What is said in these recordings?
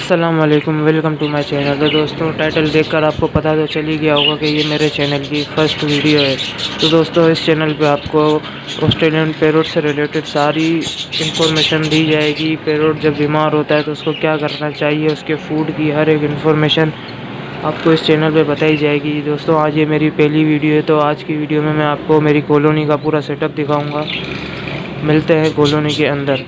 अस्सलाम वालेकुम, welcome to my channel. तो दोस्तों, टाइटल देखकर आपको पता तो चल ही गया होगा कि ये मेरे चैनल की फ़र्स्ट वीडियो है। तो दोस्तों, इस चैनल पे आपको ऑस्ट्रेलियन पैरोट से रिलेटेड सारी इन्फॉर्मेशन दी जाएगी। पैरोट जब बीमार होता है तो उसको क्या करना चाहिए, उसके फूड की हर एक इन्फॉर्मेशन आपको इस चैनल पे बताई जाएगी। दोस्तों, आज ये मेरी पहली वीडियो है, तो आज की वीडियो में मैं आपको मेरी कॉलोनी का पूरा सेटअप दिखाऊँगा। मिलते हैं कॉलोनी के अंदर।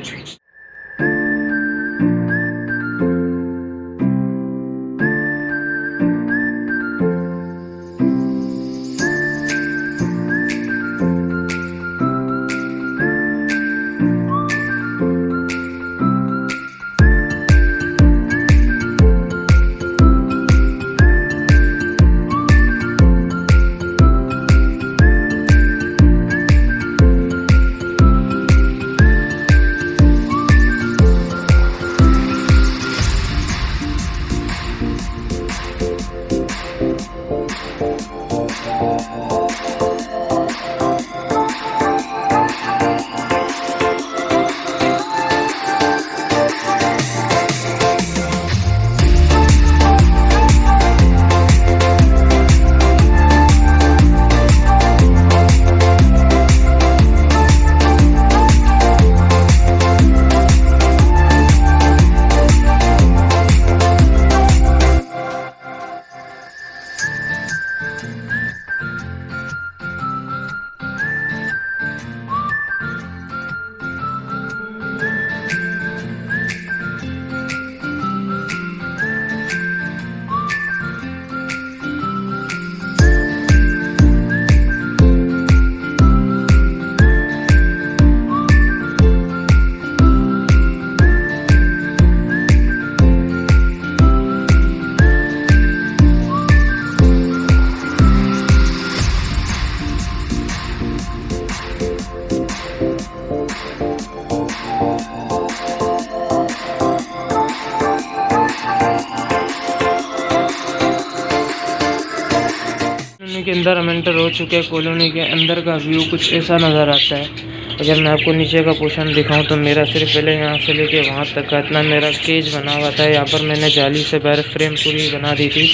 कॉलोनी के अंदर हम एंटर हो चुके हैं। कॉलोनी के अंदर का व्यू कुछ ऐसा नज़र आता है। अगर मैं आपको नीचे का पोर्शन दिखाऊं तो मेरा सिर्फ पहले यहाँ से लेके वहाँ तक का इतना मेरा केज बना हुआ था। यहाँ पर मैंने जाली से बाहर फ्रेम पूरी बना दी थी।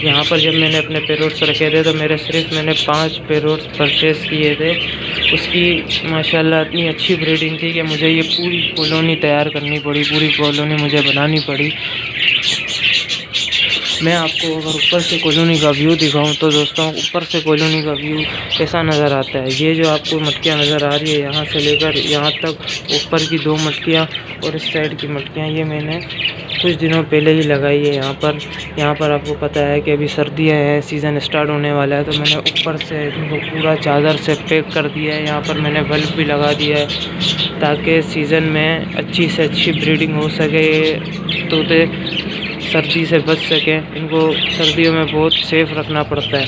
यहाँ पर जब मैंने अपने पैरोट्स रखे थे तो मैंने 5 पैरोट्स परचेज़ किए थे। उसकी माशाल्लाह इतनी अच्छी ब्रीडिंग थी कि मुझे ये पूरी कॉलोनी तैयार करनी पड़ी, पूरी कॉलोनी मुझे बनानी पड़ी। मैं आपको अगर ऊपर से कॉलोनी का व्यू दिखाऊं तो दोस्तों, ऊपर से कॉलोनी का व्यू कैसा नज़र आता है। ये जो आपको मटकियाँ नज़र आ रही है, यहाँ से लेकर यहाँ तक ऊपर की 2 मटकियाँ और इस साइड की मटकियाँ, ये मैंने कुछ दिनों पहले ही लगाई है। यहाँ पर आपको पता है कि अभी सर्दियाँ हैं, सीज़न स्टार्ट होने वाला है, तो मैंने ऊपर से इनको पूरा चादर से पैक कर दिया है। यहाँ पर मैंने बल्ब भी लगा दिया है ताकि सीज़न में अच्छी से अच्छी ब्रीडिंग हो सके, तोते सर्दी से बच सकें। इनको सर्दियों में बहुत सेफ़ रखना पड़ता है।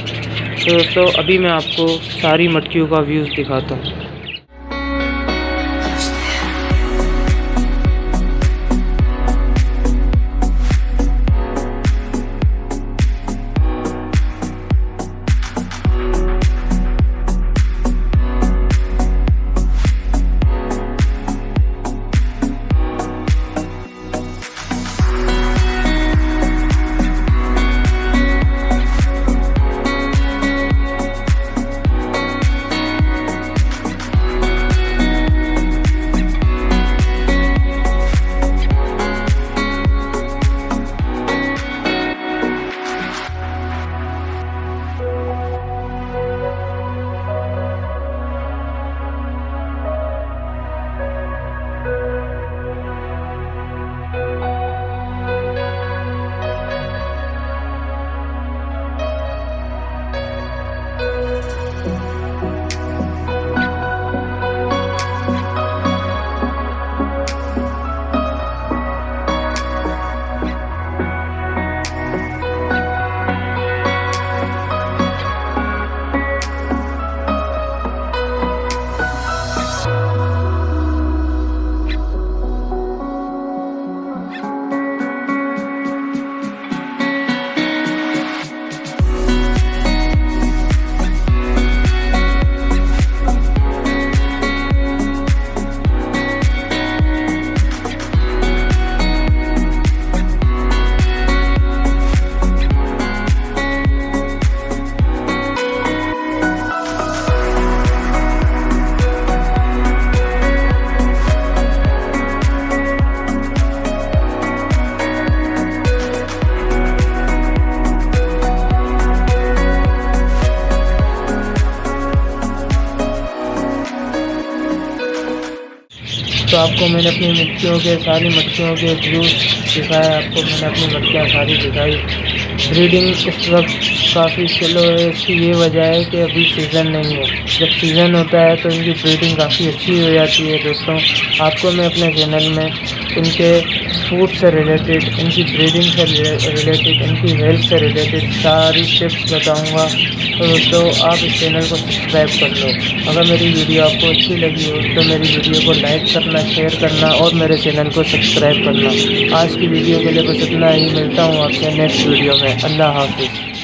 तो दोस्तों, अभी मैं आपको सारी मटकियों का व्यूज़ दिखाता हूँ। तो आपको मैंने अपनी मटकियों के सारी मटकियों के व्यूज़ दिखाए, आपको मैंने अपनी मटकियाँ सारी दिखाई। ब्रीडिंग इस वक्त काफ़ी स्लो है, इसकी ये वजह है कि अभी सीज़न नहीं है। जब सीज़न होता है तो इनकी ब्रीडिंग काफ़ी अच्छी हो जाती है। दोस्तों, आपको मैं अपने चैनल में इनके फूड से रिलेटेड, इनकी ब्रीडिंग से रिलेटेड, इनकी हेल्थ से रिलेटेड सारी टिप्स बताऊंगा। तो दोस्तों, आप इस चैनल को सब्सक्राइब कर लो। अगर मेरी वीडियो आपको अच्छी लगी हो तो मेरी वीडियो को लाइक करना, शेयर करना और मेरे चैनल को सब्सक्राइब करना। आज की वीडियो के लिए बस इतना ही, मिलता हूँ आपसे नेक्स्ट वीडियो में। अल्लाह हाफिज़।